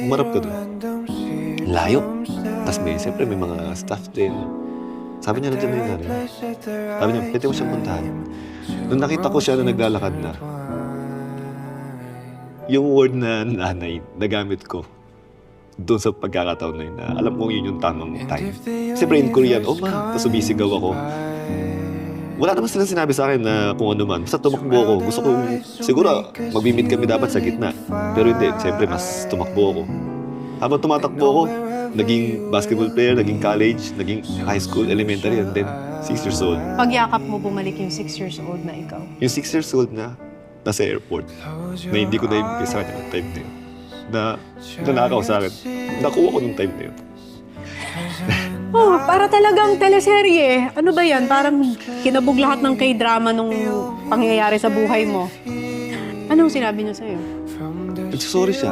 Umarap ka doon. Layo. Tapos siyempre may mga staff din. Sabi niya, nandiyan na yung nanay. Sabi niya, pwede mo siyang puntahan. Nung nakita ko siya na naglalakad na, yung word na nanay, nagamit ko doon sa pagkakataon na yun, na alam ko yun yung tamang time. Siyempre in Korean, oh ma, tapos sumisigaw ako. Wala naman silang sinabi sa akin na kung ano man. Basta tumakbo ako. Gusto ko, siguro, mag-meet kami dapat sa gitna. Pero hindi, siyempre, mas tumakbo ako. Habang tumatakbo ako, naging basketball player, naging college, naging high school, elementary, and then 6 years old. Pagyakap mo, bumalik yung 6 years old na ikaw. Yung 6 years old na, nasa airport, na hindi ko naibigay sa kanya ng time na yun. Na nanakaw sa akin. Nakuha ko ng time na yun. Oh, para talagang teleserye. Ano ba yan? Parang kinabog lahat ng K-drama nung pangyayari sa buhay mo. Anong sinabi niya sa'yo? Nagsasorry siya.